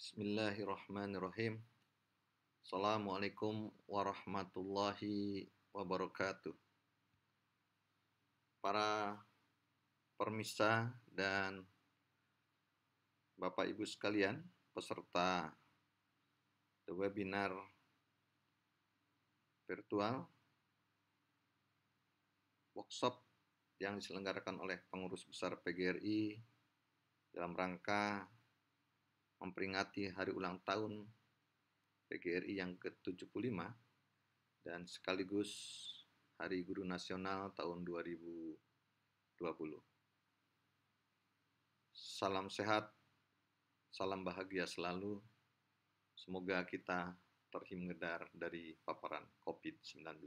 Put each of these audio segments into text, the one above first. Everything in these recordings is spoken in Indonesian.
Bismillahirrahmanirrahim. Assalamualaikum warahmatullahi wabarakatuh. Para permisa dan Bapak Ibu sekalian, peserta the webinar virtual workshop yang diselenggarakan oleh pengurus besar PGRI dalam rangka memperingati hari ulang tahun PGRI yang ke-75 dan sekaligus Hari Guru Nasional tahun 2020. Salam sehat, salam bahagia selalu. Semoga kita terhindar dari paparan COVID-19.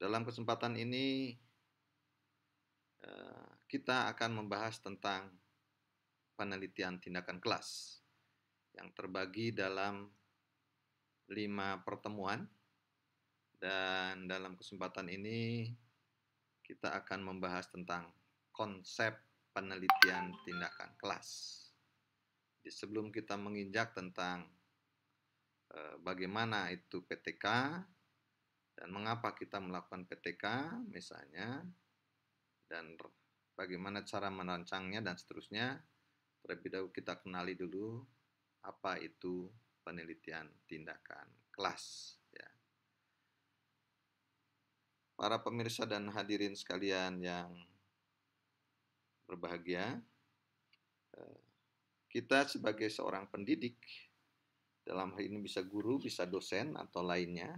Dalam kesempatan ini, kita akan membahas tentang penelitian tindakan kelas yang terbagi dalam 5 pertemuan, dan dalam kesempatan ini kita akan membahas tentang konsep penelitian tindakan kelas. Jadi sebelum kita menginjak tentang bagaimana itu PTK dan mengapa kita melakukan PTK misalnya, dan bagaimana cara merancangnya dan seterusnya, terlebih dahulu kita kenali dulu apa itu penelitian tindakan kelas. Ya. Para pemirsa dan hadirin sekalian yang berbahagia, kita sebagai seorang pendidik, dalam hal ini bisa guru, bisa dosen, atau lainnya,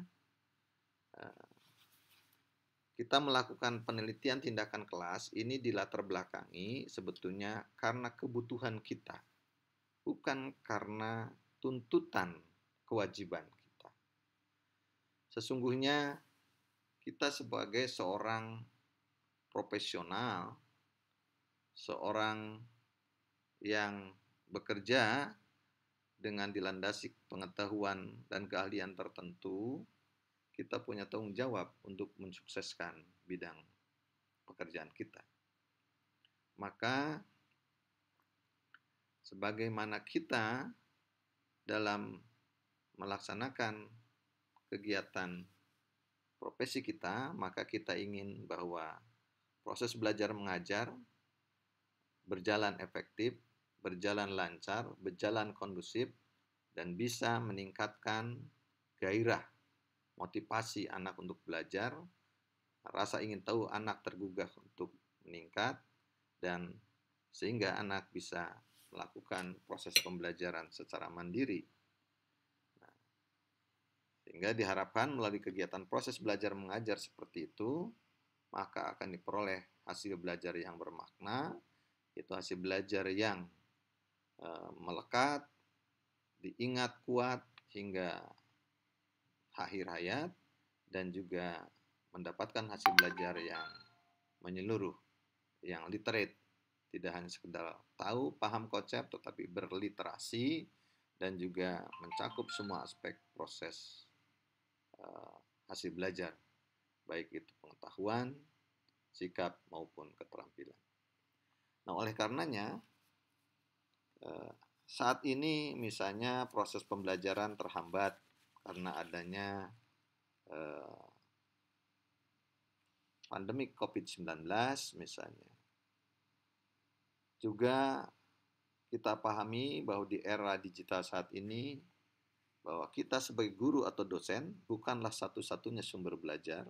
kita melakukan penelitian tindakan kelas ini dilatar belakangi sebetulnya karena kebutuhan kita, bukan karena tuntutan kewajiban kita. Sesungguhnya kita sebagai seorang profesional, seorang yang bekerja dengan dilandasi pengetahuan dan keahlian tertentu, kita punya tanggung jawab untuk mensukseskan bidang pekerjaan kita. Maka sebagaimana kita dalam melaksanakan kegiatan profesi kita, maka kita ingin bahwa proses belajar mengajar berjalan efektif, berjalan lancar, berjalan kondusif, dan bisa meningkatkan gairah motivasi anak untuk belajar, rasa ingin tahu anak tergugah untuk meningkat, dan sehingga anak bisa melakukan proses pembelajaran secara mandiri. Sehingga diharapkan melalui kegiatan proses belajar mengajar seperti itu, maka akan diperoleh hasil belajar yang bermakna, yaitu hasil belajar yang melekat, diingat kuat hingga akhir hayat, dan juga mendapatkan hasil belajar yang menyeluruh, yang literate, tidak hanya sekedar tahu, paham konsep, tetapi berliterasi dan juga mencakup semua aspek proses hasil belajar, baik itu pengetahuan, sikap, maupun keterampilan. Nah, oleh karenanya, saat ini misalnya proses pembelajaran terhambat karena adanya pandemi COVID-19 misalnya. Juga kita pahami bahwa di era digital saat ini, bahwa kita sebagai guru atau dosen bukanlah satu-satunya sumber belajar.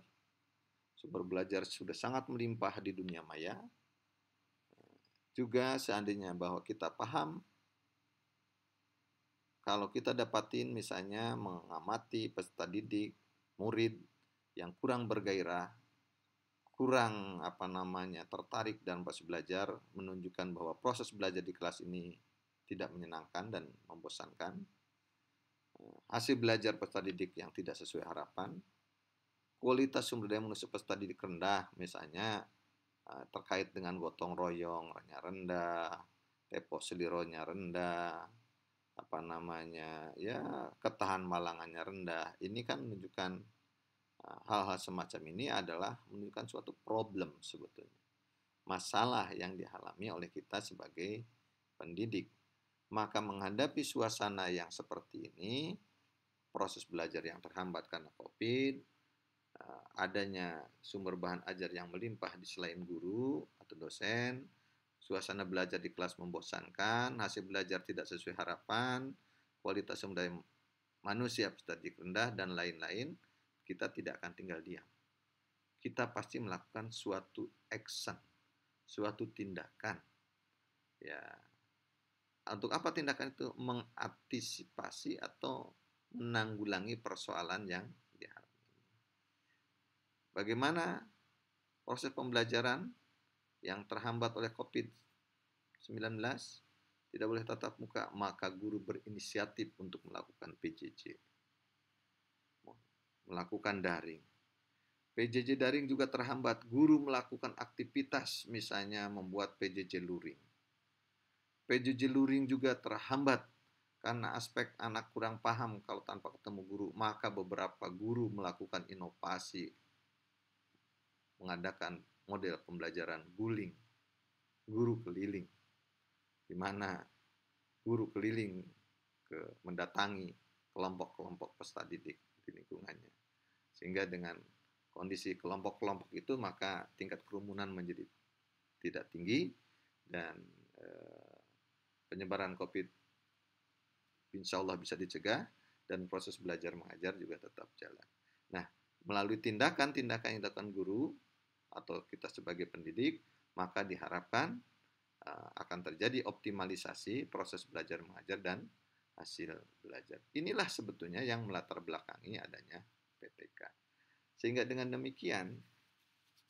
Sumber belajar sudah sangat melimpah di dunia maya. Juga seandainya bahwa kita paham, kalau kita dapatin misalnya mengamati peserta didik, murid yang kurang bergairah, kurang tertarik dalam proses belajar, menunjukkan bahwa proses belajar di kelas ini tidak menyenangkan dan membosankan. Hasil belajar peserta didik yang tidak sesuai harapan, kualitas sumber daya manusia peserta didik rendah, misalnya terkait dengan gotong royongnya rendah, tempo selironya rendah, ketahan malangannya rendah. Ini kan menunjukkan hal-hal semacam ini adalah menunjukkan suatu problem sebetulnya. Masalah yang dialami oleh kita sebagai pendidik. Maka menghadapi suasana yang seperti ini, proses belajar yang terhambat karena COVID, adanya sumber bahan ajar yang melimpah di selain guru atau dosen, suasana belajar di kelas membosankan, hasil belajar tidak sesuai harapan, kualitas sumber daya manusia statistik rendah, dan lain-lain, kita tidak akan tinggal diam. Kita pasti melakukan suatu action, suatu tindakan. Ya, untuk apa tindakan itu? Mengantisipasi atau menanggulangi persoalan yang dihadapi. Bagaimana proses pembelajaran yang terhambat oleh COVID-19? Tidak boleh tatap muka, maka guru berinisiatif untuk melakukan PJJ, melakukan daring. PJJ daring juga terhambat, guru melakukan aktivitas, misalnya membuat PJJ luring. PJJ luring juga terhambat karena aspek anak kurang paham kalau tanpa ketemu guru, maka beberapa guru melakukan inovasi, mengadakan model pembelajaran guling, guru keliling, di mana guru keliling mendatangi kelompok-kelompok peserta didik di lingkungannya. Sehingga dengan kondisi kelompok-kelompok itu, maka tingkat kerumunan menjadi tidak tinggi, dan penyebaran COVID insya Allah bisa dicegah, dan proses belajar mengajar juga tetap jalan. Nah, melalui tindakan-tindakan yang dilakukan guru atau kita sebagai pendidik, maka diharapkan akan terjadi optimalisasi proses belajar mengajar dan hasil belajar. Inilah sebetulnya yang melatar belakangi adanya PTK. Sehingga dengan demikian,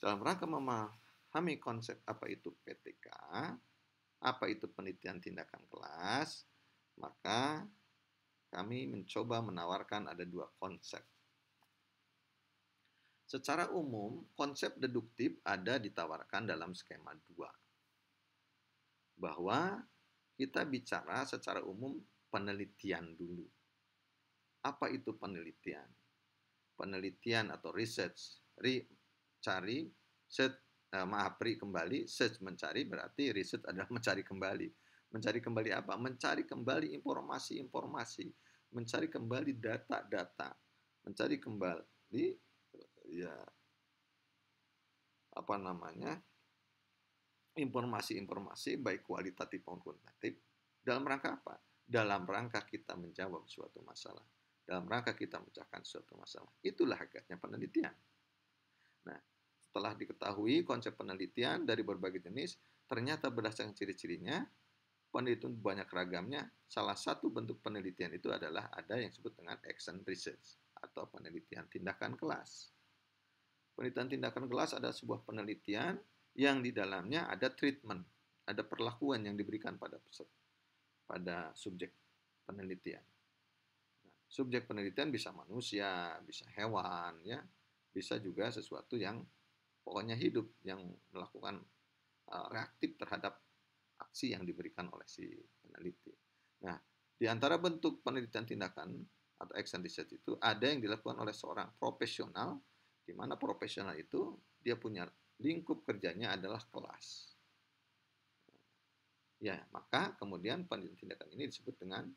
dalam rangka memahami konsep apa itu PTK, apa itu penelitian tindakan kelas, maka kami mencoba menawarkan ada dua konsep. Secara umum, konsep deduktif ada ditawarkan dalam skema 2. Bahwa kita bicara secara umum penelitian dulu. Apa itu penelitian? Penelitian atau research. Cari, kembali, search mencari, berarti research adalah mencari kembali. Mencari kembali apa? Mencari kembali informasi-informasi, mencari kembali data-data, mencari kembali informasi-informasi baik kualitatif maupun kuantitatif. Dalam rangka apa? Dalam rangka kita menjawab suatu masalah, dalam rangka kita memecahkan suatu masalah. Itulah hakikatnya penelitian. Nah, setelah diketahui konsep penelitian dari berbagai jenis, ternyata berdasarkan ciri-cirinya, penelitian banyak ragamnya. Salah satu bentuk penelitian itu adalah ada yang disebut dengan action research atau penelitian tindakan kelas. Penelitian tindakan kelas adalah sebuah penelitian yang di dalamnya ada treatment, ada perlakuan yang diberikan pada subjek penelitian. Nah, subjek penelitian bisa manusia, bisa hewan, ya, bisa juga sesuatu yang pokoknya hidup, yang melakukan reaktif terhadap aksi yang diberikan oleh si peneliti. Nah, di antara bentuk penelitian tindakan atau action research itu ada yang dilakukan oleh seorang profesional, di mana profesional itu dia punya lingkup kerjanya adalah kelas. Ya, maka kemudian penelitian tindakan ini disebut dengan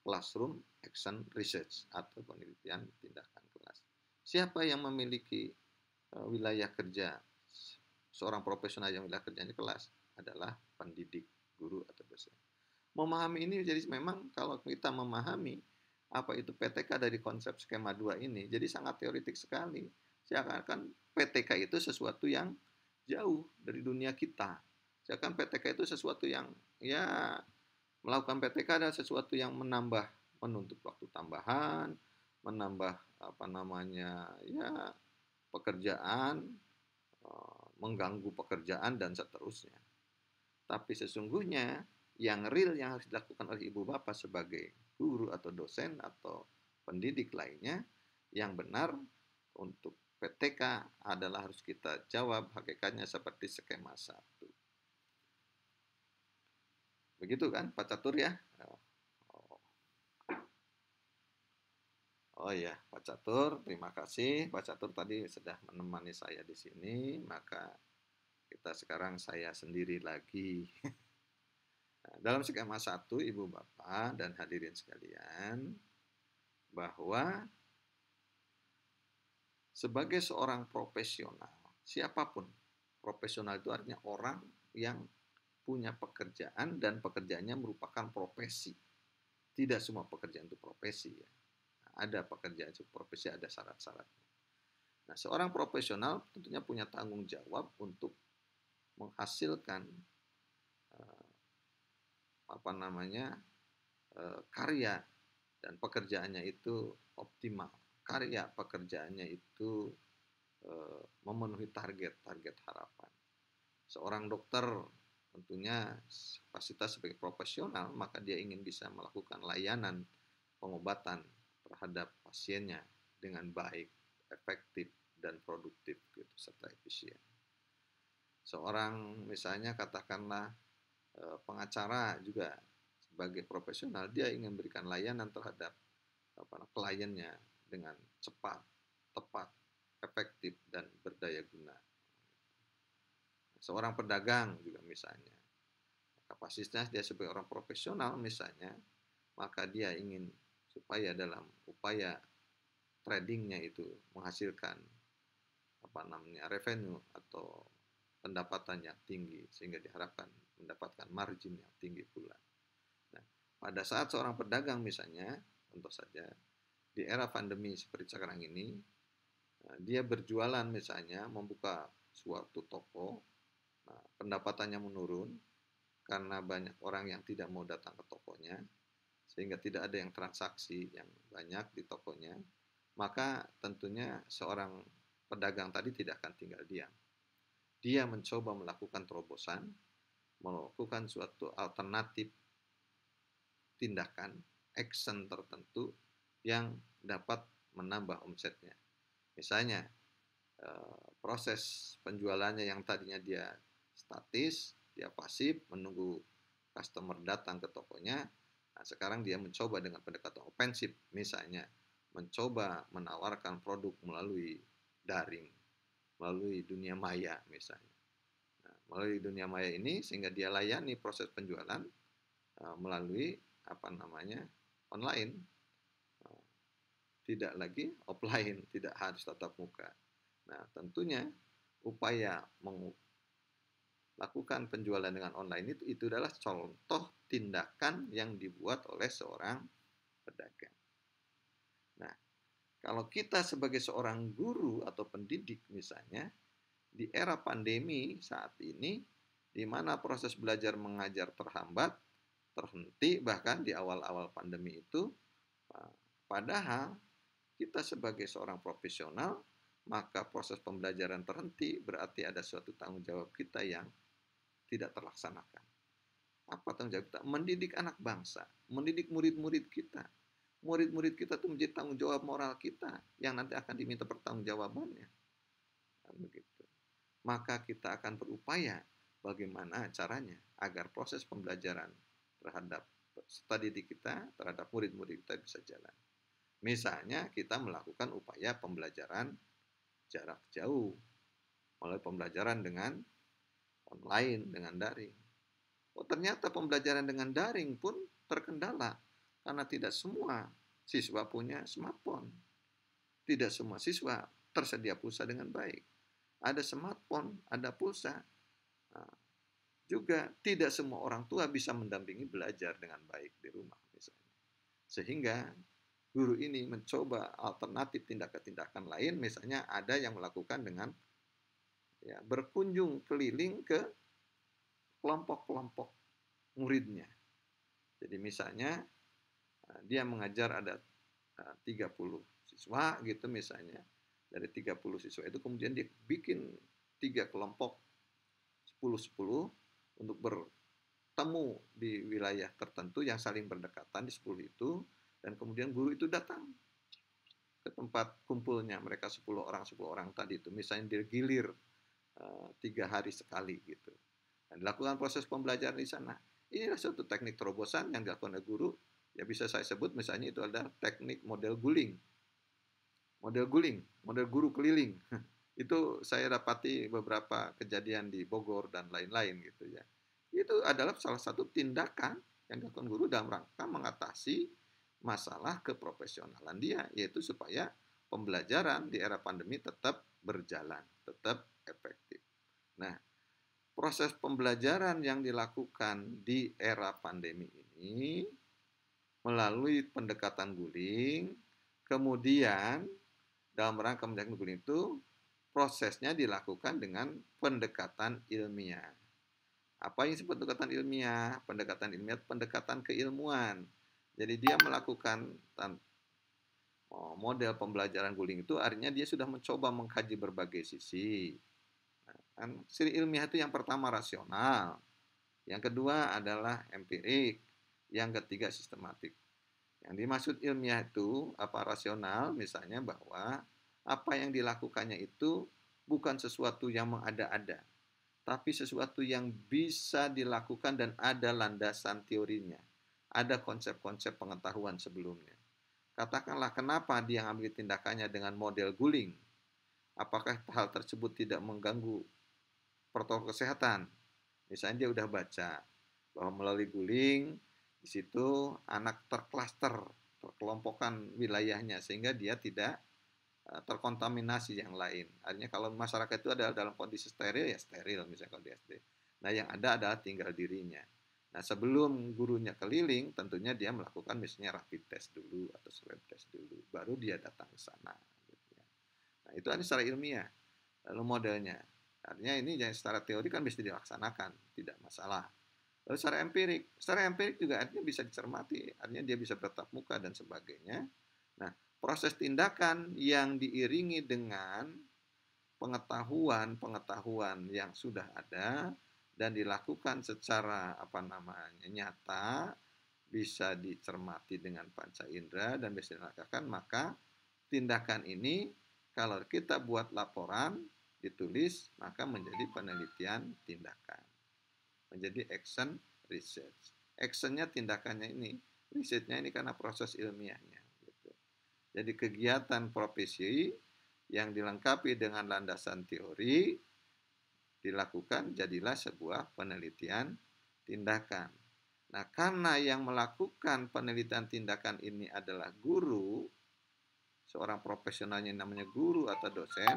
classroom action research atau penelitian tindakan kelas. Siapa yang memiliki wilayah kerja seorang profesional yang wilayah kerjanya kelas? Adalah pendidik, guru atau dosen. Memahami ini jadi memang kalau kita memahami apa itu PTK dari konsep skema 2 ini, jadi sangat teoretik sekali. Seakan-akan PTK itu sesuatu yang jauh dari dunia kita. Seakan PTK itu sesuatu yang melakukan PTK adalah sesuatu yang menuntut waktu tambahan, menambah pekerjaan, mengganggu pekerjaan dan seterusnya. Tapi sesungguhnya yang real yang harus dilakukan oleh ibu bapak sebagai guru atau dosen atau pendidik lainnya, yang benar untuk PTK adalah harus kita jawab hakikatnya seperti skema 1. Begitu kan Pak Catur ya? Oh iya, Pak Catur, terima kasih. Pak Catur tadi sudah menemani saya di sini, maka kita sekarang saya sendiri lagi. Dalam skema 1, Ibu Bapak dan hadirin sekalian, bahwa sebagai seorang profesional, siapapun, profesional itu artinya orang yang punya pekerjaan dan pekerjaannya merupakan profesi. Tidak semua pekerjaan itu profesi ya. Ada pekerjaan itu profesi, ada syarat-syaratnya. Nah, seorang profesional tentunya punya tanggung jawab untuk menghasilkan karya dan pekerjaannya itu optimal. Karya pekerjaannya itu memenuhi target-target harapan. Seorang dokter tentunya kapasitas sebagai profesional, maka dia ingin bisa melakukan layanan pengobatan terhadap pasiennya dengan baik, efektif, dan produktif gitu, serta efisien. Seorang misalnya katakanlah pengacara juga sebagai profesional, dia ingin memberikan layanan terhadap kliennya dengan cepat, tepat, efektif, dan berdaya guna. Seorang pedagang juga misalnya, kapasitasnya dia sebagai orang profesional misalnya, maka dia ingin supaya dalam upaya tradingnya itu menghasilkan revenue atau pendapatan yang tinggi, sehingga diharapkan mendapatkan margin yang tinggi pula. Nah, pada saat seorang pedagang misalnya, contoh saja di era pandemi seperti sekarang ini, dia berjualan misalnya, membuka suatu toko, nah, pendapatannya menurun karena banyak orang yang tidak mau datang ke tokonya, sehingga tidak ada yang transaksi yang banyak di tokonya, maka tentunya seorang pedagang tadi tidak akan tinggal diam. Dia mencoba melakukan terobosan, melakukan suatu alternatif tindakan, action tertentu yang dapat menambah omsetnya. Misalnya, proses penjualannya yang tadinya dia statis, dia pasif, menunggu customer datang ke tokonya, nah sekarang dia mencoba dengan pendekatan ofensif, misalnya mencoba menawarkan produk melalui daring, melalui dunia maya misalnya. Nah, melalui dunia maya ini sehingga dia layani proses penjualan melalui online, tidak lagi offline, tidak harus tatap muka. Nah, tentunya upaya melakukan penjualan dengan online itu adalah contoh tindakan yang dibuat oleh seorang pedagang. Nah, kalau kita sebagai seorang guru atau pendidik misalnya, di era pandemi saat ini, di mana proses belajar mengajar terhambat, terhenti bahkan di awal-awal pandemi itu, padahal kita sebagai seorang profesional, maka proses pembelajaran terhenti berarti ada suatu tanggung jawab kita yang tidak terlaksanakan. Apa tanggung jawab kita? Mendidik anak bangsa, mendidik murid-murid kita. Murid-murid kita itu menjadi tanggung jawab moral kita yang nanti akan diminta pertanggungjawabannya. Begitu. Maka kita akan berupaya bagaimana caranya agar proses pembelajaran terhadap peserta didik kita, terhadap murid-murid kita bisa jalan. Misalnya kita melakukan upaya pembelajaran jarak jauh, melalui pembelajaran dengan online, dengan daring. Oh, ternyata pembelajaran dengan daring pun terkendala karena tidak semua siswa punya smartphone. Tidak semua siswa tersedia pulsa dengan baik. Ada smartphone, ada pulsa. Nah, juga tidak semua orang tua bisa mendampingi belajar dengan baik di rumah misalnya. Sehingga guru ini mencoba alternatif tindakan-tindakan lain, misalnya ada yang melakukan dengan berkunjung keliling ke kelompok-kelompok muridnya. Jadi misalnya dia mengajar ada 30 siswa gitu misalnya. Dari 30 siswa itu kemudian dia bikin 3 kelompok 10-10 untuk bertemu di wilayah tertentu yang saling berdekatan di 10 itu, dan kemudian guru itu datang ke tempat kumpulnya mereka 10 orang tadi itu, misalnya digilir 3 hari sekali gitu. Dan dilakukan proses pembelajaran di sana. Inilah suatu teknik terobosan yang dilakukan oleh guru. Ya bisa saya sebut misalnya itu adalah teknik model guling. Model guling, model guru keliling. Itu saya dapati beberapa kejadian di Bogor dan lain-lain gitu ya. Itu adalah salah satu tindakan yang dilakukan guru dalam rangka mengatasi masalah keprofesionalan dia, yaitu supaya pembelajaran di era pandemi tetap berjalan, tetap efektif. Nah, proses pembelajaran yang dilakukan di era pandemi ini melalui pendekatan guling, kemudian dalam rangka pendekatan guling itu prosesnya dilakukan dengan pendekatan ilmiah. Apa yang disebut pendekatan ilmiah? Pendekatan ilmiah, pendekatan keilmuan. Jadi dia melakukan model pembelajaran guling itu artinya dia sudah mencoba mengkaji berbagai sisi. Kan ciri ilmiah itu yang pertama rasional, yang kedua adalah empirik, yang ketiga sistematik. Yang dimaksud ilmiah itu apa rasional, misalnya bahwa apa yang dilakukannya itu bukan sesuatu yang mengada-ada, tapi sesuatu yang bisa dilakukan dan ada landasan teorinya, ada konsep-konsep pengetahuan sebelumnya. Katakanlah kenapa dia mengambil tindakannya dengan model guling. Apakah hal tersebut tidak mengganggu protokol kesehatan? Misalnya dia udah baca bahwa melalui guling di situ anak terklaster, terkelompokkan wilayahnya sehingga dia tidak terkontaminasi yang lain. Artinya kalau masyarakat itu adalah dalam kondisi steril ya steril misalnya kalau di SD. Nah yang ada adalah tinggal dirinya. Nah sebelum gurunya keliling tentunya dia melakukan misalnya rapid test dulu atau swab test dulu, baru dia datang ke sana. Gitu ya. Nah itu ada secara ilmiah. Lalu modelnya, artinya ini yang secara teori kan bisa dilaksanakan, tidak masalah. Lalu secara empirik juga artinya bisa dicermati, artinya dia bisa bertatap muka dan sebagainya. Nah, proses tindakan yang diiringi dengan pengetahuan yang sudah ada dan dilakukan secara nyata, bisa dicermati dengan panca indera dan bisa dilakukan, maka tindakan ini kalau kita buat laporan ditulis maka menjadi penelitian tindakan, menjadi action research. Actionnya tindakannya ini, risetnya ini karena proses ilmiahnya. Gitu. Jadi kegiatan profesi yang dilengkapi dengan landasan teori dilakukan jadilah sebuah penelitian tindakan. Nah, karena yang melakukan penelitian tindakan ini adalah guru, seorang profesionalnya namanya guru atau dosen,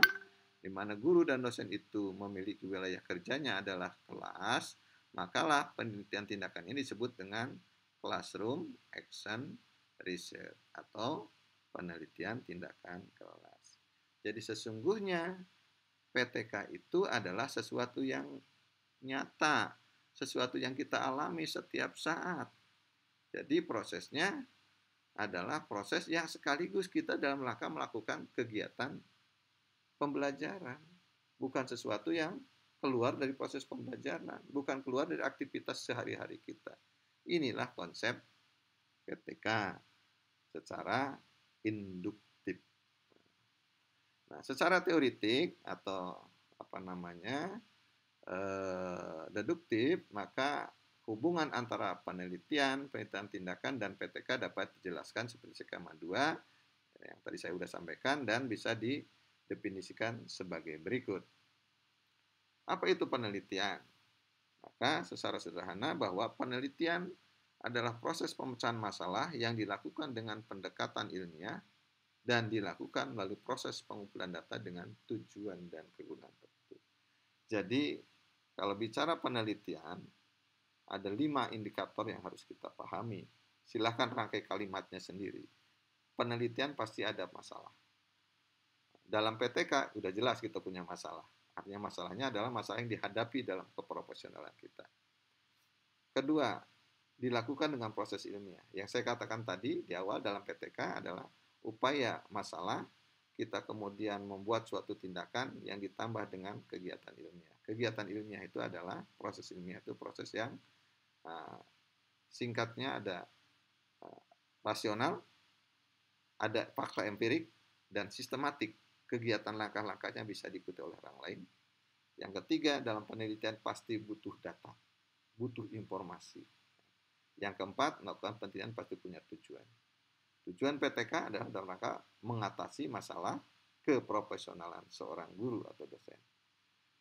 di mana guru dan dosen itu memiliki wilayah kerjanya adalah kelas, makalah penelitian tindakan ini disebut dengan classroom action research atau penelitian tindakan kelas. Jadi sesungguhnya PTK itu adalah sesuatu yang nyata, sesuatu yang kita alami setiap saat. Jadi prosesnya adalah proses yang sekaligus kita dalam rangka melakukan kegiatan pembelajaran. Bukan sesuatu yang keluar dari proses pembelajaran, bukan keluar dari aktivitas sehari-hari kita. Inilah konsep PTK secara induktif. Nah, secara teoritik atau deduktif, maka hubungan antara penelitian tindakan dan PTK dapat dijelaskan seperti skema 2 yang tadi saya sudah sampaikan dan bisa didefinisikan sebagai berikut. Apa itu penelitian? Maka secara sederhana bahwa penelitian adalah proses pemecahan masalah yang dilakukan dengan pendekatan ilmiah dan dilakukan melalui proses pengumpulan data dengan tujuan dan kegunaan tertentu. Jadi, kalau bicara penelitian, ada 5 indikator yang harus kita pahami. Silahkan rangkai kalimatnya sendiri. Penelitian pasti ada masalah. Dalam PTK, sudah jelas kita punya masalah. Artinya masalahnya adalah masalah yang dihadapi dalam keprofesionalan kita. Kedua, dilakukan dengan proses ilmiah. Yang saya katakan tadi di awal dalam PTK adalah upaya masalah, kita kemudian membuat suatu tindakan yang ditambah dengan kegiatan ilmiah. Kegiatan ilmiah itu adalah proses ilmiah, itu proses yang singkatnya ada rasional, ada fakta empirik, dan sistematik. Kegiatan langkah-langkahnya bisa diikuti oleh orang lain. Yang ketiga, dalam penelitian pasti butuh data, butuh informasi. Yang keempat, melakukan penelitian pasti punya tujuan. Tujuan PTK adalah dalam rangka mengatasi masalah keprofesionalan seorang guru atau dosen.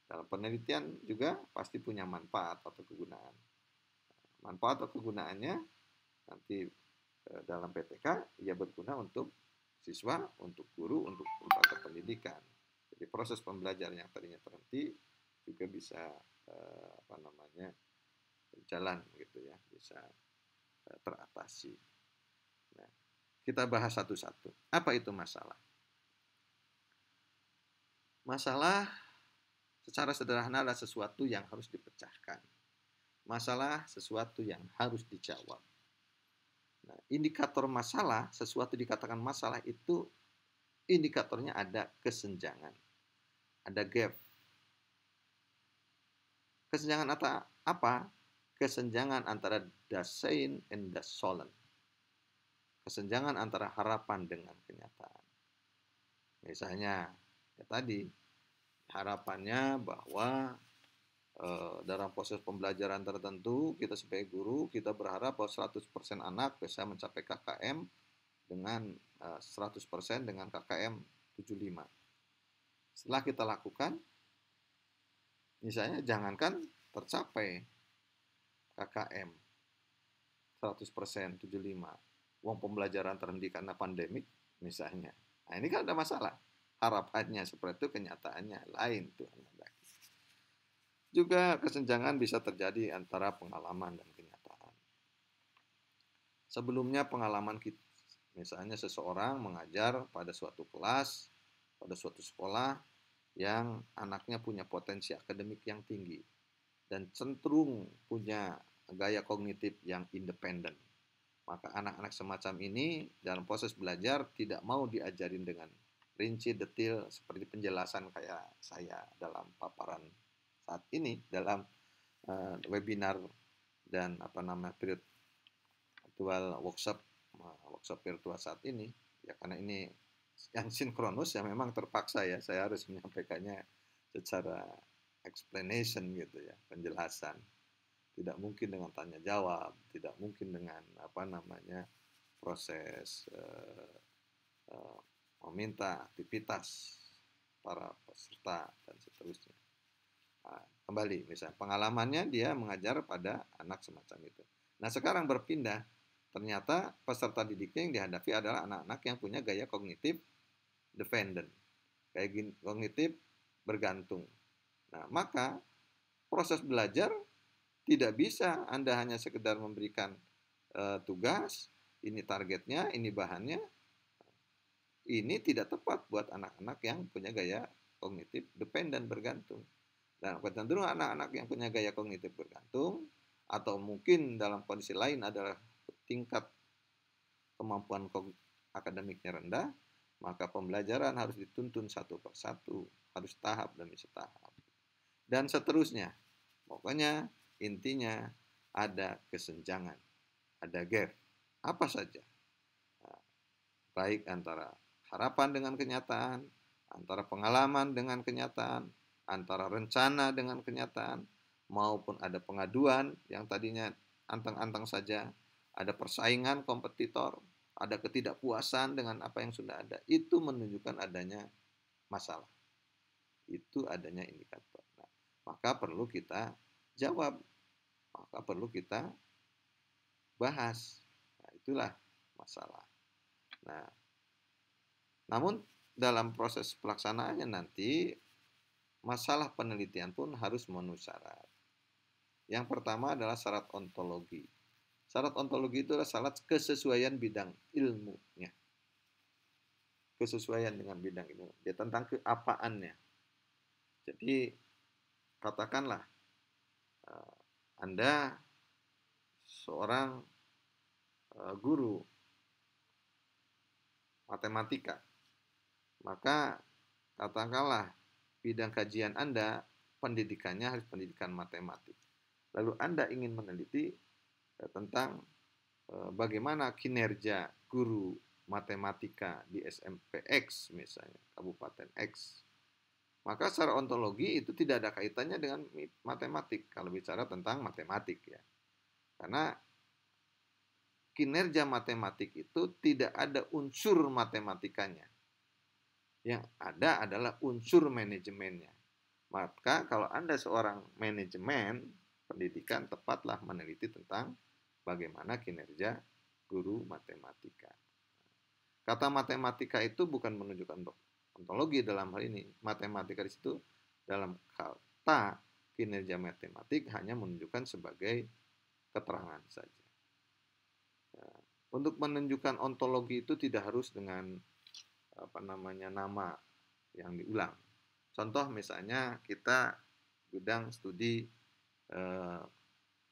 Dalam penelitian juga pasti punya manfaat atau kegunaan. manfaat atau kegunaannya nanti dalam PTK ia berguna untuk siswa, untuk guru, untuk lembaga pendidikan. Jadi proses pembelajaran yang tadinya terhenti juga bisa jalan gitu ya, bisa teratasi. Nah, kita bahas satu-satu. Apa itu masalah? Masalah secara sederhana adalah sesuatu yang harus dipecahkan. Masalah sesuatu yang harus dijawab. Nah, indikator masalah, sesuatu dikatakan masalah itu indikatornya ada kesenjangan, ada gap. Kesenjangan apa? Kesenjangan antara Dasein and Dasollen. Kesenjangan antara harapan dengan kenyataan. Misalnya, ya tadi, harapannya bahwa dalam proses pembelajaran tertentu, kita sebagai guru, kita berharap bahwa 100% anak bisa mencapai KKM dengan 100% dengan KKM 75. Setelah kita lakukan, misalnya jangankan tercapai KKM 100% 75, uang pembelajaran terhenti karena pandemik misalnya. Nah, ini kan ada masalah. Harapannya seperti itu, kenyataannya lain tuh. Juga kesenjangan bisa terjadi antara pengalaman dan kenyataan. Sebelumnya pengalaman kita, misalnya seseorang mengajar pada suatu kelas, pada suatu sekolah yang anaknya punya potensi akademik yang tinggi dan cenderung punya gaya kognitif yang independen. Maka anak-anak semacam ini dalam proses belajar tidak mau diajarin dengan rinci detail seperti penjelasan kayak saya dalam paparan saat ini dalam webinar dan virtual workshop virtual saat ini, ya karena ini yang sinkronus ya memang terpaksa ya saya harus menyampaikannya secara explanation gitu ya, penjelasan. Tidak mungkin dengan tanya jawab, tidak mungkin dengan proses meminta aktivitas para peserta dan seterusnya. Nah, kembali misalnya pengalamannya dia mengajar pada anak semacam itu. Nah sekarang berpindah, ternyata peserta didiknya yang dihadapi adalah anak-anak yang punya gaya kognitif dependent, gaya kognitif bergantung. Nah maka proses belajar tidak bisa Anda hanya sekedar memberikan tugas, ini targetnya, ini bahannya. Ini tidak tepat buat anak-anak yang punya gaya kognitif dependent bergantung. Dan kecenderungan anak-anak yang punya gaya kognitif bergantung atau mungkin dalam kondisi lain adalah tingkat kemampuan akademiknya rendah, maka pembelajaran harus dituntun satu persatu, harus tahap demi tahap. Dan seterusnya. Pokoknya intinya ada kesenjangan, ada gap. Apa saja? Nah, baik antara harapan dengan kenyataan, antara pengalaman dengan kenyataan, antara rencana dengan kenyataan, maupun ada pengaduan yang tadinya anteng-anteng saja, ada persaingan kompetitor, ada ketidakpuasan dengan apa yang sudah ada. Itu menunjukkan adanya masalah. Itu adanya indikator. Nah, maka perlu kita jawab, maka perlu kita bahas. Nah, itulah masalah. Nah, namun dalam proses pelaksanaannya nanti masalah penelitian pun harus memenuhi syarat. Yang pertama adalah syarat ontologi. Syarat ontologi itu adalah syarat kesesuaian bidang ilmunya. Kesesuaian dengan bidang ilmu. Dia tentang keapaannya. Jadi katakanlah Anda seorang guru matematika. Maka katakanlah bidang kajian Anda, pendidikannya harus pendidikan matematik. Lalu Anda ingin meneliti tentang bagaimana kinerja guru matematika di SMP X misalnya, Kabupaten X. Maka secara ontologi itu tidak ada kaitannya dengan matematik kalau bicara tentang matematik ya. Karena kinerja matematik itu tidak ada unsur matematikanya. Yang ada adalah unsur manajemennya. Maka kalau Anda seorang manajemen, pendidikan tepatlah meneliti tentang bagaimana kinerja guru matematika. Kata matematika itu bukan menunjukkan ontologi dalam hal ini. Matematika di situ dalam kata kinerja matematik hanya menunjukkan sebagai keterangan saja. Untuk menunjukkan ontologi itu tidak harus dengan nama yang diulang. Contoh misalnya kita bidang studi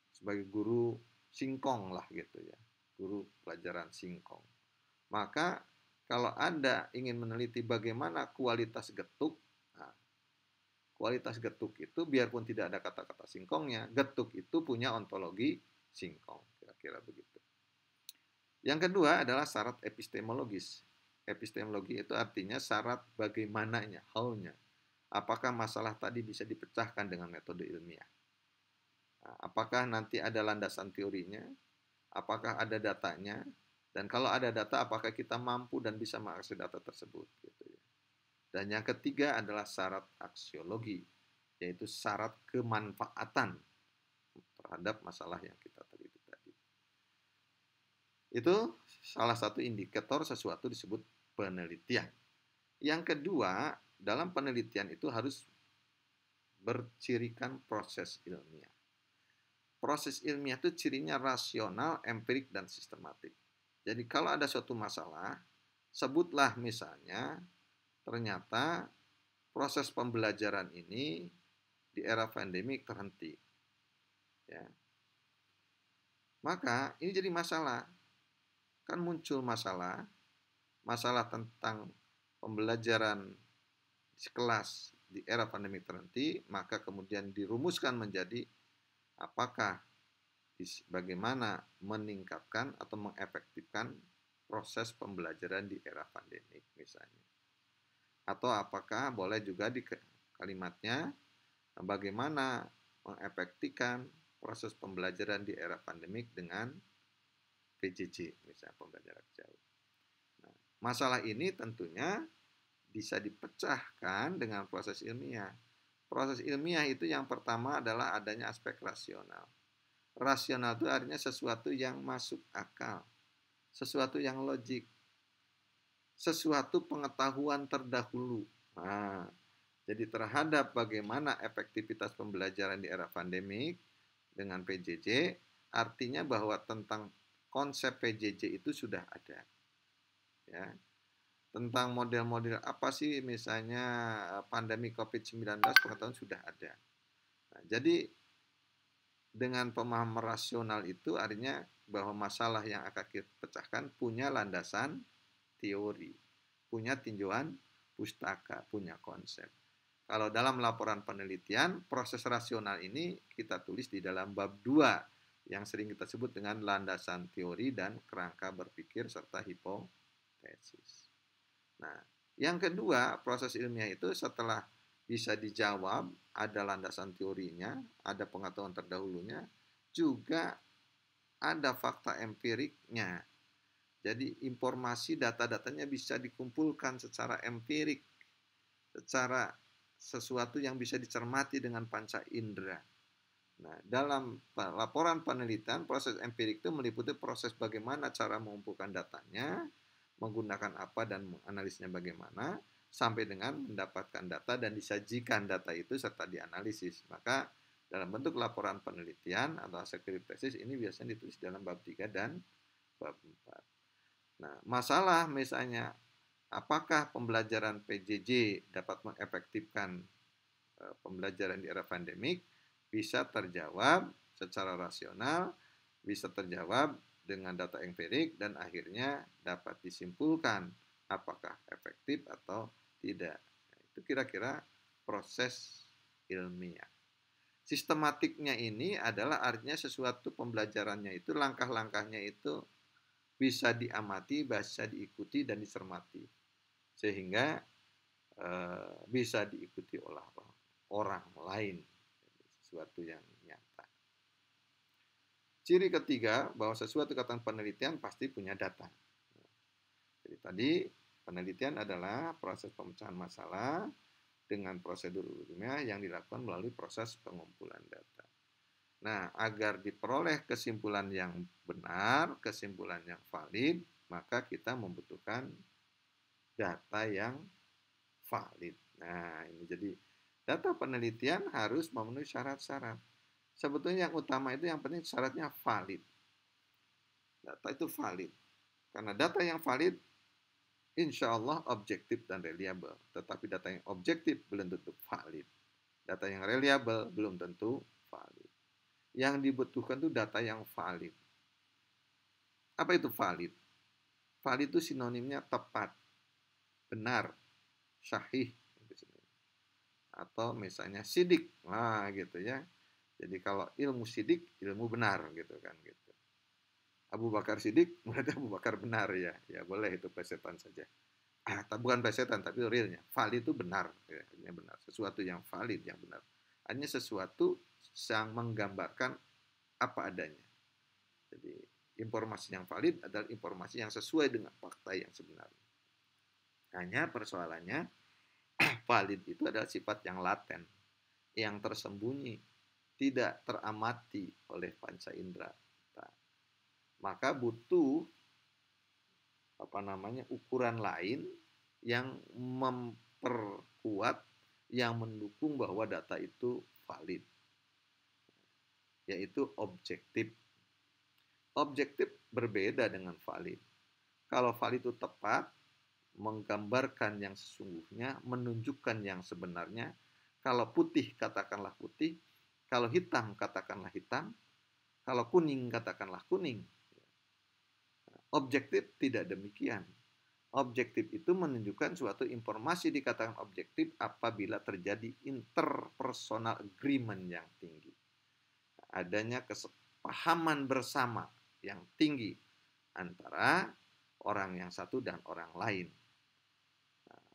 sebagai guru singkong lah gitu ya, guru pelajaran singkong. Maka kalau Anda ingin meneliti bagaimana kualitas getuk, nah, kualitas getuk itu biarpun tidak ada kata-kata singkongnya, getuk itu punya ontologi singkong, kira-kira begitu. Yang kedua adalah syarat epistemologis. Epistemologi itu artinya syarat bagaimananya, how-nya. Apakah masalah tadi bisa dipecahkan dengan metode ilmiah? Apakah nanti ada landasan teorinya? Apakah ada datanya? Dan kalau ada data, apakah kita mampu dan bisa mengakses data tersebut? Gitu ya. Dan yang ketiga adalah syarat aksiologi, yaitu syarat kemanfaatan terhadap masalah yang kita teliti tadi. Itu salah satu indikator sesuatu disebut penelitian. Yang kedua, dalam penelitian itu harus bercirikan proses ilmiah. Proses ilmiah itu cirinya rasional, empirik, dan sistematik. Jadi kalau ada suatu masalah, sebutlah misalnya ternyata proses pembelajaran ini di era pandemik terhenti. Ya. Maka ini jadi masalah. Kan muncul masalah tentang pembelajaran di kelas di era pandemik terhenti, maka kemudian dirumuskan menjadi apakah bagaimana meningkatkan atau mengefektifkan proses pembelajaran di era pandemik misalnya. Atau apakah boleh juga di kalimatnya bagaimana mengefektifkan proses pembelajaran di era pandemik dengan PJJ misalnya pembelajaran jauh. Nah, masalah ini tentunya bisa dipecahkan dengan proses ilmiah. Proses ilmiah itu yang pertama adalah adanya aspek rasional. Rasional itu artinya sesuatu yang masuk akal, sesuatu yang logik, sesuatu pengetahuan terdahulu. Nah, jadi terhadap bagaimana efektivitas pembelajaran di era pandemik dengan PJJ, artinya bahwa tentang konsep PJJ itu sudah ada. Ya. Tentang model-model apa sih misalnya pandemi COVID-19 pengetahuan sudah ada. Nah, jadi dengan pemahaman rasional itu artinya bahwa masalah yang akan kita pecahkan punya landasan teori, punya tinjauan pustaka, punya konsep. Kalau dalam laporan penelitian, proses rasional ini kita tulis di dalam bab 2 yang sering kita sebut dengan landasan teori dan kerangka berpikir serta hipotesis. Nah, yang kedua, proses ilmiah itu setelah bisa dijawab, ada landasan teorinya, ada pengetahuan terdahulunya, juga ada fakta empiriknya. Jadi informasi data-datanya bisa dikumpulkan secara empirik, secara sesuatu yang bisa dicermati dengan panca indera. Nah, dalam laporan penelitian, proses empirik itu meliputi proses bagaimana cara mengumpulkan datanya, menggunakan apa dan menganalisnya bagaimana, sampai dengan mendapatkan data dan disajikan data itu serta dianalisis. Maka dalam bentuk laporan penelitian atau hasil tesis ini biasanya ditulis dalam bab 3 dan bab 4. Nah, masalah misalnya apakah pembelajaran PJJ dapat mengefektifkan pembelajaran di era pandemik, bisa terjawab secara rasional, bisa terjawab dengan data empirik, dan akhirnya dapat disimpulkan apakah efektif atau tidak. Nah, itu kira-kira proses ilmiah. Sistematiknya ini adalah artinya sesuatu pembelajarannya itu, langkah-langkahnya itu bisa diamati, bisa diikuti, dan dicermati. Sehingga bisa diikuti oleh orang lain. Sesuatu yang nyata. Ciri ketiga, bahwa sesuatu kata penelitian pasti punya data. Jadi tadi penelitian adalah proses pemecahan masalah dengan prosedur ilmiah yang dilakukan melalui proses pengumpulan data. Nah, agar diperoleh kesimpulan yang benar, kesimpulan yang valid, maka kita membutuhkan data yang valid. Nah, ini jadi data penelitian harus memenuhi syarat-syarat. Sebetulnya yang utama itu yang penting syaratnya valid. Data itu valid. Karena data yang valid insya Allah objektif dan reliable. Tetapi data yang objektif belum tentu valid. Data yang reliable belum tentu valid. Yang dibutuhkan itu data yang valid. Apa itu valid? Valid itu sinonimnya tepat, benar, sahih, atau misalnya sidik, nah gitu ya. Jadi kalau ilmu sidik, ilmu benar gitu kan gitu. Abu Bakar sidik berarti Abu Bakar benar ya, ya boleh itu plesetan saja. Bukan plesetan tapi realnya. Valid itu benar, ya, benar. Sesuatu yang valid yang benar. Hanya sesuatu yang menggambarkan apa adanya. Jadi informasi yang valid adalah informasi yang sesuai dengan fakta yang sebenarnya. Hanya persoalannya valid itu adalah sifat yang laten, yang tersembunyi, tidak teramati oleh panca indera. Maka butuh ukuran lain yang memperkuat, yang mendukung bahwa data itu valid, yaitu objektif. Objektif berbeda dengan valid. Kalau valid itu tepat, menggambarkan yang sesungguhnya, menunjukkan yang sebenarnya. Kalau putih katakanlah putih, kalau hitam katakanlah hitam, kalau kuning katakanlah kuning. Objektif tidak demikian. Objektif itu menunjukkan suatu informasi dikatakan objektif apabila terjadi interpersonal agreement yang tinggi. Adanya kesepahaman bersama yang tinggi antara orang yang satu dan orang lain.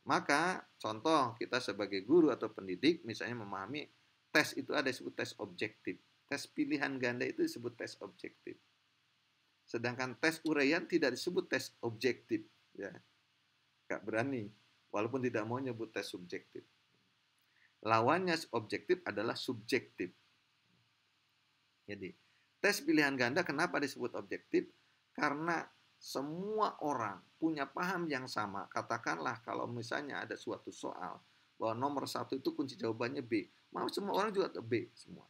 Maka contoh kita sebagai guru atau pendidik misalnya memahami tes itu ada disebut tes objektif. Tes pilihan ganda itu disebut tes objektif. Sedangkan tes uraian tidak disebut tes objektif. Ya, gak berani. Walaupun tidak mau nyebut tes subjektif. Lawannya objektif adalah subjektif. Jadi tes pilihan ganda kenapa disebut objektif? Karena semua orang punya paham yang sama. Katakanlah kalau misalnya ada suatu soal bahwa nomor 1 itu kunci jawabannya B, mau semua orang juga B semua.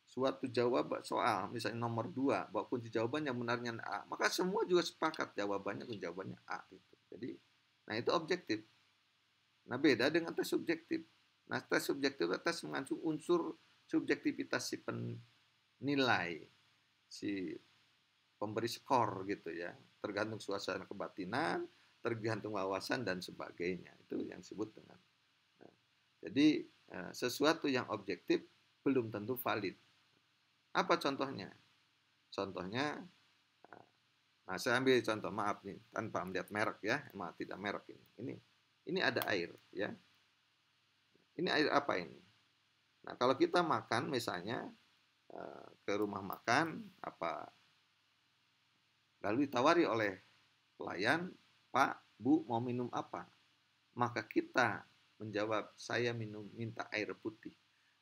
Suatu jawaban soal misalnya nomor 2 bahwa kunci jawaban yang benarnya A, maka semua juga sepakat jawabannya kunci jawabannya A gitu. Jadi, nah itu objektif. Nah beda dengan tes subjektif. Nah tes subjektif adalah tes mengandung unsur subjektivitas si penilai, si pemberi skor gitu ya, tergantung suasana kebatinan, tergantung wawasan dan sebagainya. Itu yang disebut dengan. Nah, jadi sesuatu yang objektif belum tentu valid. Apa contohnya? Contohnya, nah saya ambil contoh, maaf nih, tanpa melihat merek ya, maaf tidak merek ini. Ini ada air ya. Ini air apa ini? Nah kalau kita makan misalnya ke rumah makan apa, lalu ditawari oleh pelayan, Pak, Bu, mau minum apa? Maka kita menjawab, saya minta air putih.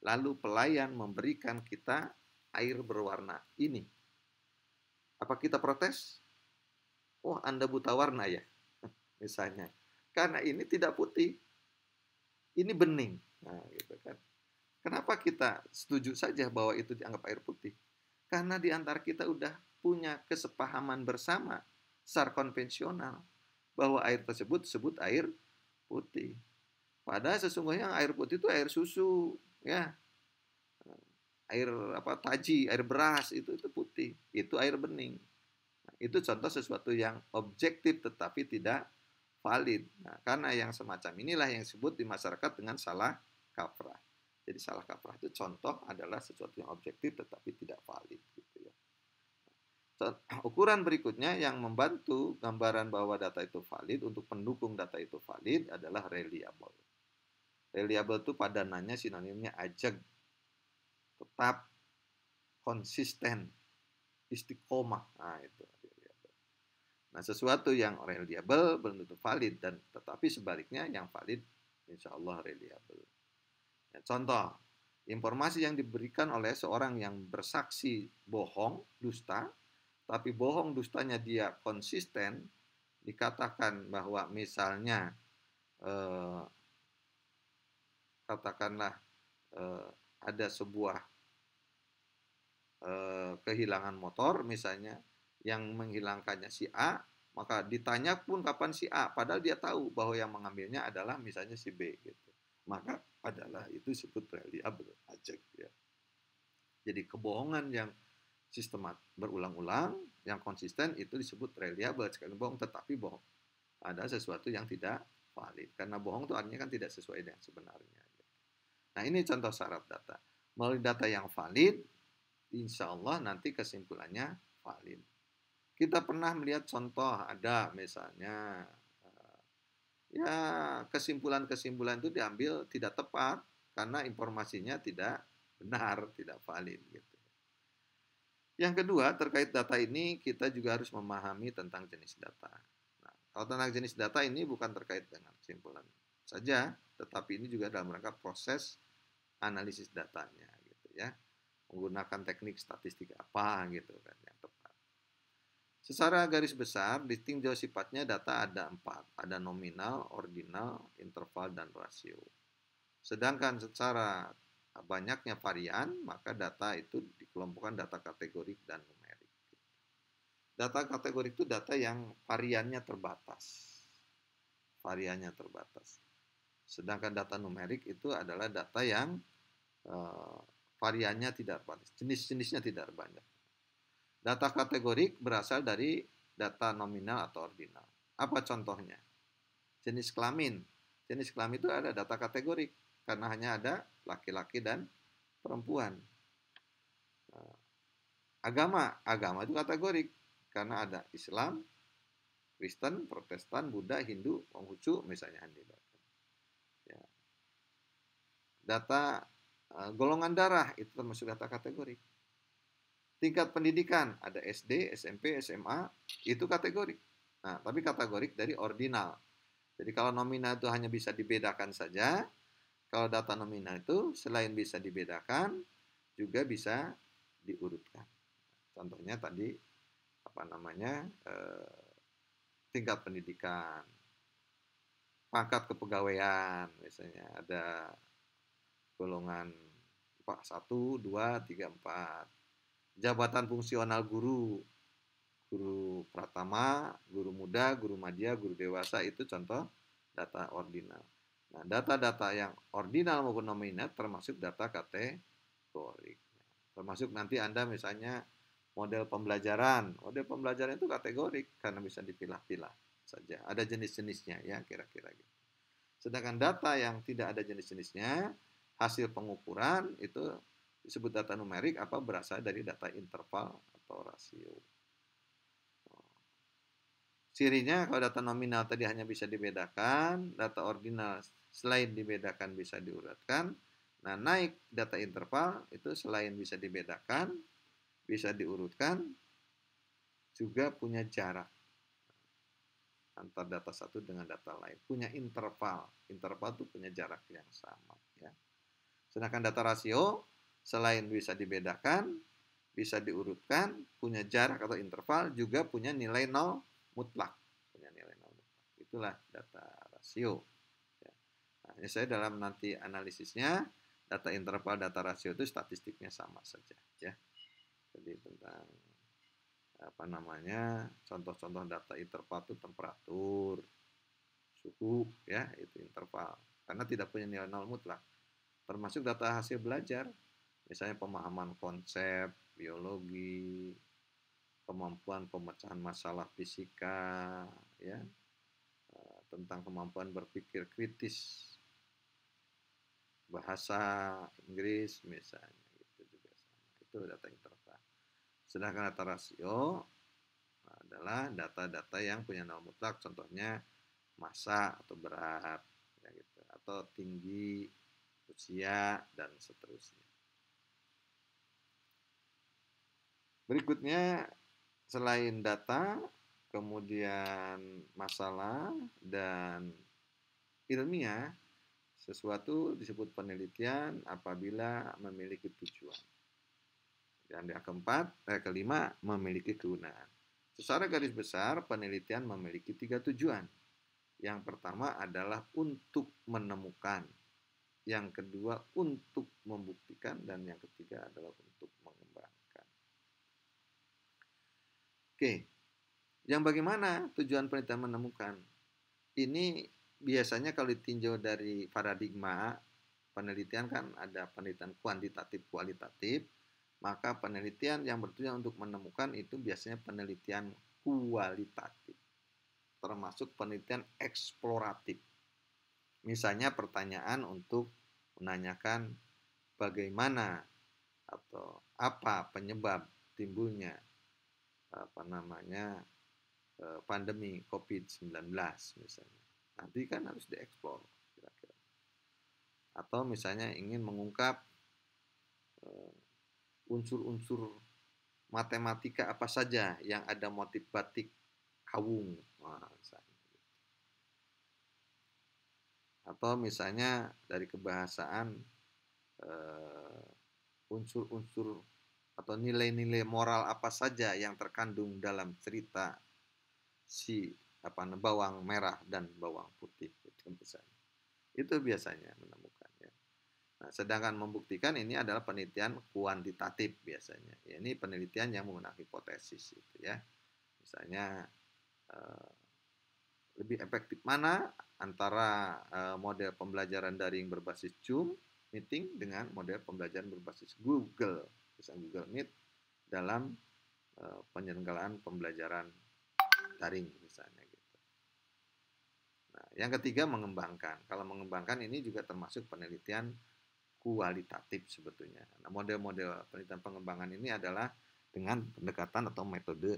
Lalu pelayan memberikan kita air berwarna ini. Apa kita protes? Oh, Anda buta warna ya, misalnya. Karena ini tidak putih, ini bening. Nah, gitu kan. Kenapa kita setuju saja bahwa itu dianggap air putih? Karena di antara kita udah punya kesepahaman bersama secara konvensional bahwa air tersebut disebut air putih. Padahal sesungguhnya air putih itu air susu, ya. Air apa taji, air beras itu putih, itu air bening. Nah, itu contoh sesuatu yang objektif tetapi tidak valid. Nah, karena yang semacam inilah yang disebut di masyarakat dengan salah kaprah. Jadi salah kaprah itu contoh adalah sesuatu yang objektif tetapi tidak valid gitu ya. Ukuran berikutnya yang membantu gambaran bahwa data itu valid untuk pendukung data itu valid adalah reliable. Reliable itu padanannya sinonimnya ajeg, tetap, konsisten, istiqomah. Nah, itu. Nah, sesuatu yang reliable belum tentu valid dan tetapi sebaliknya yang valid insya Allah reliable. Ya, contoh, Informasi yang diberikan oleh seorang yang bersaksi bohong, dusta, tapi bohong dustanya dia konsisten, dikatakan bahwa misalnya eh, katakanlah eh, ada sebuah kehilangan motor misalnya, yang menghilangkannya si A, maka ditanya pun kapan si A, padahal dia tahu bahwa yang mengambilnya adalah misalnya si B gitu. Maka adalah itu disebut reliable ajak ya. Jadi kebohongan yang sistemat berulang-ulang, yang konsisten itu disebut reliable. Sekali bohong tetapi bohong. Ada sesuatu yang tidak valid. Karena bohong itu artinya kan tidak sesuai dengan sebenarnya. Nah ini contoh syarat data. Melalui data yang valid, insya Allah nanti kesimpulannya valid. Kita pernah melihat contoh ada misalnya ya kesimpulan-kesimpulan itu diambil tidak tepat karena informasinya tidak benar, tidak valid gitu. Yang kedua, terkait data ini kita juga harus memahami tentang jenis data. Nah, kalau tentang jenis data ini bukan terkait dengan kesimpulan saja, tetapi ini juga dalam rangka proses analisis datanya gitu ya. Menggunakan teknik statistik apa gitu kan yang tepat. Secara garis besar, ditinjau sifatnya data ada 4. Ada nominal, ordinal, interval, dan rasio. Sedangkan secara banyaknya varian, maka data itu dikelompokkan data kategorik dan numerik. Data kategorik itu data yang variannya terbatas. Variannya terbatas. Sedangkan data numerik itu adalah data yang variannya tidak terbatas. Jenis-jenisnya tidak banyak. Data kategorik berasal dari data nominal atau ordinal. Apa contohnya? Jenis kelamin. Jenis kelamin itu ada data kategorik karena hanya ada laki-laki dan perempuan. Agama itu kategorik karena ada Islam, Kristen, Protestan, Buddha, Hindu, Konghucu misalnya. Ya. Data golongan darah itu termasuk data kategorik. Tingkat pendidikan ada SD, SMP, SMA itu kategorik. Nah, tapi kategorik dari ordinal. Jadi kalau nominal itu hanya bisa dibedakan saja, kalau data nominal itu selain bisa dibedakan juga bisa diurutkan. Contohnya tadi apa namanya tingkat pendidikan, pangkat kepegawaian, misalnya ada golongan 1, 2, 3, 4. Jabatan fungsional guru, guru pratama, guru muda, guru madya, guru dewasa itu contoh data ordinal. Nah, data-data yang ordinal maupun nominal termasuk data kategorik. Termasuk nanti Anda misalnya model pembelajaran. Model pembelajaran itu kategorik karena bisa dipilah-pilah saja. Ada jenis-jenisnya ya kira-kira gitu. Sedangkan data yang tidak ada jenis-jenisnya, hasil pengukuran itu disebut data numerik apa berasal dari data interval atau rasio. Cirinya kalau data nominal tadi hanya bisa dibedakan, data ordinal selain dibedakan bisa diurutkan. Nah, naik data interval itu selain bisa dibedakan, bisa diurutkan, juga punya jarak antar data satu dengan data lain. Punya interval. Interval itu punya jarak yang sama. Ya. Sedangkan data rasio selain bisa dibedakan, bisa diurutkan, punya jarak atau interval, juga punya nilai nol mutlak. Punya nilai nol mutlak. Itulah data rasio. Ya. Nah, saya dalam nanti analisisnya, data interval, data rasio itu statistiknya sama saja. Ya. Jadi tentang apa namanya contoh-contoh data interval itu temperatur, suhu, ya itu interval. Karena tidak punya nilai nol mutlak. Termasuk data hasil belajar, misalnya pemahaman konsep, biologi, kemampuan pemecahan masalah fisika, ya, tentang kemampuan berpikir kritis, bahasa Inggris misalnya, itu juga sama. Itu data interval. Sedangkan data rasio adalah data-data yang punya nol mutlak, contohnya massa atau berat, ya gitu, atau tinggi, usia, dan seterusnya. Berikutnya, selain data, kemudian masalah dan ilmiah, Sesuatu disebut penelitian apabila memiliki tujuan. Dan yang kelima, memiliki kegunaan. Secara garis besar, penelitian memiliki 3 tujuan. Yang pertama adalah untuk menemukan. Yang kedua, untuk membuktikan. Dan yang ketiga adalah untuk mengembangkan. Oke, yang bagaimana tujuan penelitian menemukan? Ini biasanya kalau ditinjau dari paradigma penelitian kan ada penelitian kuantitatif, kualitatif. Maka penelitian yang bertujuan untuk menemukan itu biasanya penelitian kualitatif, termasuk penelitian eksploratif. Misalnya pertanyaan untuk menanyakan bagaimana atau apa penyebab timbulnya pandemi COVID-19 misalnya. Nanti kan harus dieksplor kira-kira. Atau misalnya ingin mengungkap unsur-unsur matematika apa saja yang ada motif batik kawung. Atau misalnya dari kebahasaan unsur-unsur atau nilai-nilai moral apa saja yang terkandung dalam cerita si bawang merah dan bawang putih itu misalnya. Itu biasanya menemukan ya. Nah, sedangkan membuktikan ini adalah penelitian kuantitatif biasanya. Ya, ini penelitian yang menggunakan hipotesis gitu ya. Misalnya lebih efektif mana antara model pembelajaran daring berbasis Zoom meeting dengan model pembelajaran berbasis Google, misalnya Google Meet dalam penyelenggaraan pembelajaran daring misalnya gitu. Nah, yang ketiga mengembangkan. Kalau mengembangkan ini juga termasuk penelitian kualitatif sebetulnya. Nah, model-model penelitian pengembangan ini adalah dengan pendekatan atau metode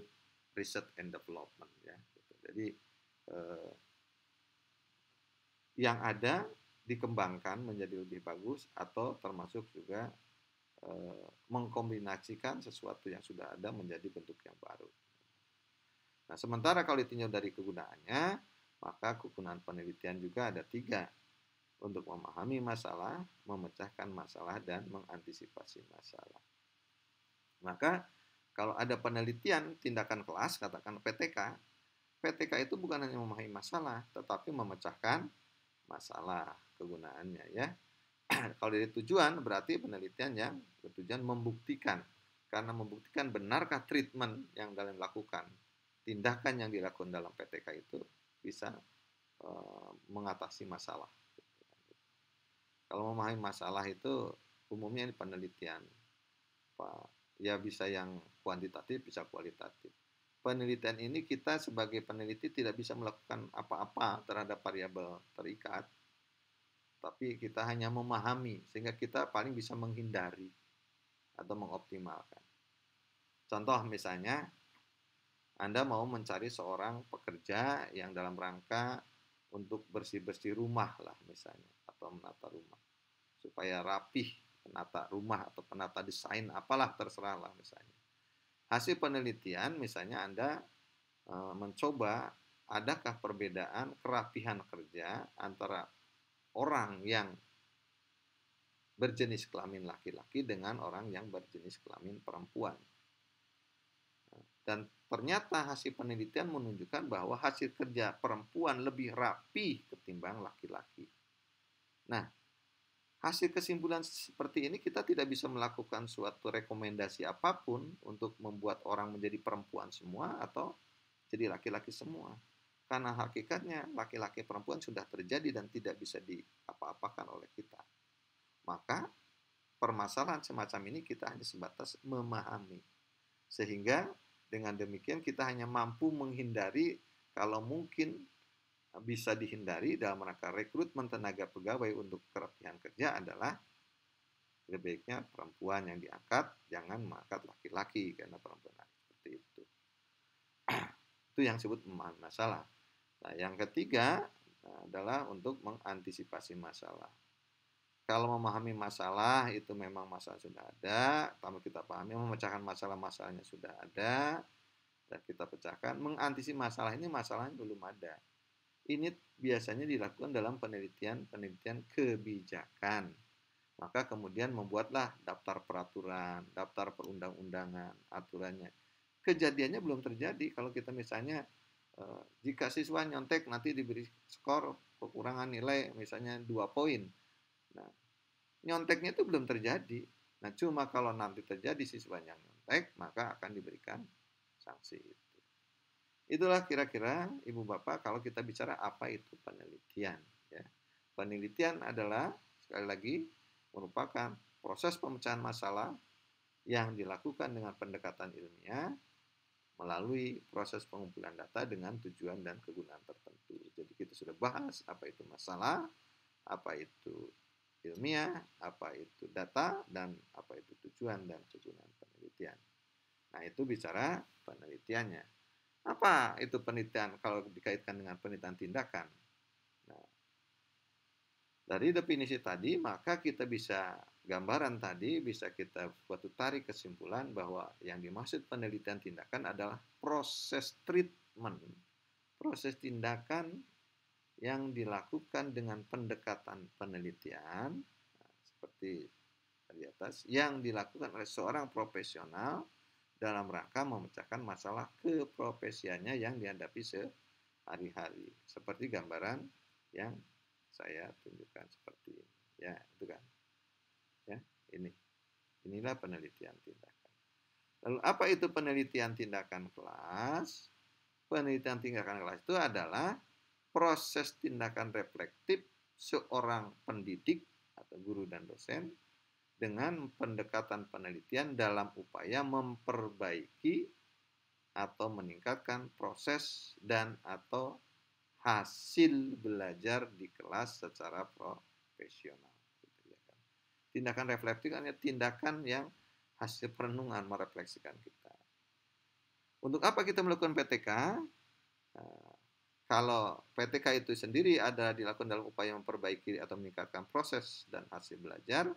research and development ya. Gitu. Jadi yang ada dikembangkan menjadi lebih bagus atau termasuk juga mengkombinasikan sesuatu yang sudah ada menjadi bentuk yang baru. Nah, sementara kalau ditinjau dari kegunaannya, maka kegunaan penelitian juga ada 3. Untuk memahami masalah, memecahkan masalah, dan mengantisipasi masalah. Maka kalau ada penelitian tindakan kelas, katakan PTK, PTK itu bukan hanya memahami masalah, tetapi memecahkan masalah kegunaannya ya. Kalau dari tujuan berarti penelitian yang bertujuan membuktikan. Karena membuktikan benarkah treatment yang kalian lakukan, tindakan yang dilakukan dalam PTK itu bisa mengatasi masalah. Kalau memahami masalah itu umumnya ini penelitian. Ya bisa yang kuantitatif, bisa kualitatif. Penelitian ini kita sebagai peneliti tidak bisa melakukan apa-apa terhadap variabel terikat, tapi kita hanya memahami sehingga kita paling bisa menghindari atau mengoptimalkan. Contoh misalnya, Anda mau mencari seorang pekerja yang dalam rangka untuk bersih-bersih rumah lah misalnya, atau menata rumah supaya rapih, penata rumah atau penata desain apalah terserah lah misalnya. Hasil penelitian misalnya Anda mencoba adakah perbedaan kerapihan kerja antara orang yang berjenis kelamin laki-laki dengan orang yang berjenis kelamin perempuan. Dan ternyata hasil penelitian menunjukkan bahwa hasil kerja perempuan lebih rapi ketimbang laki-laki. Nah, hasil kesimpulan seperti ini kita tidak bisa melakukan suatu rekomendasi apapun untuk membuat orang menjadi perempuan semua atau jadi laki-laki semua. Karena hakikatnya laki-laki perempuan sudah terjadi dan tidak bisa diapa-apakan oleh kita. Maka permasalahan semacam ini kita hanya sebatas memahami. Sehingga dengan demikian kita hanya mampu menghindari kalau mungkin bisa dihindari dalam rangka rekrutmen tenaga pegawai untuk kerapihan kerja adalah lebih baiknya perempuan yang diangkat, jangan mengangkat laki-laki karena perempuan seperti itu. Itu yang disebut memahami masalah. Nah, yang ketiga adalah untuk mengantisipasi masalah. Kalau memahami masalah itu memang masalah sudah ada, pertama kita pahami memecahkan masalah-masalahnya sudah ada dan kita pecahkan. Mengantisipasi masalah ini masalahnya belum ada. Ini biasanya dilakukan dalam penelitian kebijakan. Maka kemudian membuatlah daftar peraturan, daftar perundang-undangan, aturannya. Kejadiannya belum terjadi kalau kita misalnya jika siswa nyontek nanti diberi skor kekurangan nilai misalnya 2 poin. Nah, nyonteknya itu belum terjadi. Nah, cuma kalau nanti terjadi siswanya nyontek, maka akan diberikan sanksi itu. Itulah kira-kira Ibu Bapak kalau kita bicara apa itu penelitian. Ya. Penelitian adalah sekali lagi merupakan proses pemecahan masalah yang dilakukan dengan pendekatan ilmiah melalui proses pengumpulan data dengan tujuan dan kegunaan tertentu. Jadi kita sudah bahas apa itu masalah, apa itu ilmiah, apa itu data, dan apa itu tujuan dan kegunaan penelitian. Nah, itu bicara penelitiannya. Apa itu penelitian kalau dikaitkan dengan penelitian tindakan? Nah, dari definisi tadi, maka kita bisa gambaran tadi, bisa kita suatu tarik kesimpulan bahwa yang dimaksud penelitian tindakan adalah proses treatment, proses tindakan yang dilakukan dengan pendekatan penelitian, seperti di atas, yang dilakukan oleh seorang profesional dalam rangka memecahkan masalah keprofesiannya yang dihadapi sehari-hari. Seperti gambaran yang saya tunjukkan seperti ini. Ya, itu kan. Ya, ini. Inilah penelitian tindakan. Lalu apa itu penelitian tindakan kelas? Penelitian tindakan kelas itu adalah proses tindakan reflektif seorang pendidik atau guru dan dosen dengan pendekatan penelitian dalam upaya memperbaiki atau meningkatkan proses dan atau hasil belajar di kelas secara profesional. Tindakan reflektif hanya tindakan yang hasil perenungan merefleksikan kita. Untuk apa kita melakukan PTK? Kalau PTK itu sendiri ada dilakukan dalam upaya memperbaiki atau meningkatkan proses dan hasil belajar,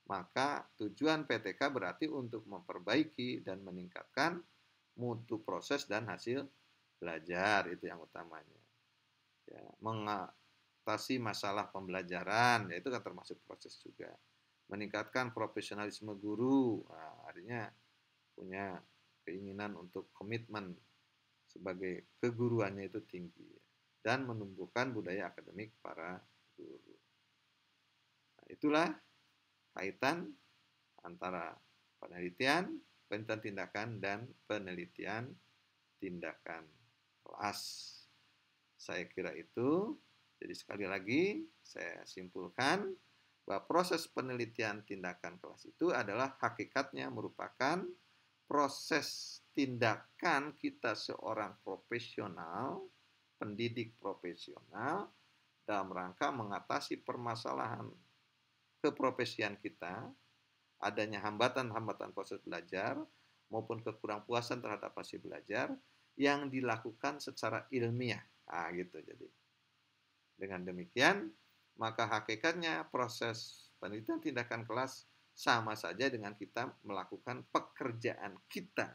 maka tujuan PTK berarti untuk memperbaiki dan meningkatkan mutu proses dan hasil belajar, itu yang utamanya. Ya, mengatasi masalah pembelajaran, ya itu kan termasuk proses juga. Meningkatkan profesionalisme guru, nah, artinya punya keinginan untuk komitmen sebagai keguruannya itu tinggi. Dan menumbuhkan budaya akademik para guru. Nah, itulah kaitan antara penelitian tindakan, dan penelitian tindakan kelas. Saya kira itu. Jadi sekali lagi saya simpulkan bahwa proses penelitian tindakan kelas itu adalah hakikatnya merupakan proses tindakan kita seorang profesional, pendidik profesional dalam rangka mengatasi permasalahan keprofesian kita, adanya hambatan-hambatan proses belajar maupun kekurangpuasan terhadap hasil belajar yang dilakukan secara ilmiah. Nah, gitu jadi. Dengan demikian, maka hakikatnya proses penelitian tindakan kelas sama saja dengan kita melakukan pekerjaan kita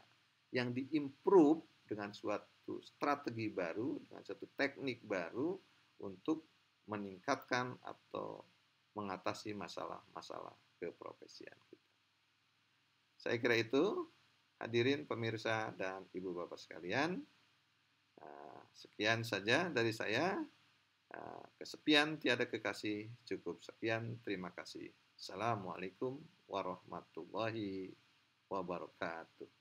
yang diimprove dengan suatu strategi baru, dengan suatu teknik baru untuk meningkatkan atau mengatasi masalah-masalah keprofesian kita. Saya kira itu, hadirin pemirsa dan ibu bapak sekalian. Sekian saja dari saya. Kesepian tiada kekasih, cukup sekian, terima kasih. Assalamualaikum warahmatullahi wabarakatuh.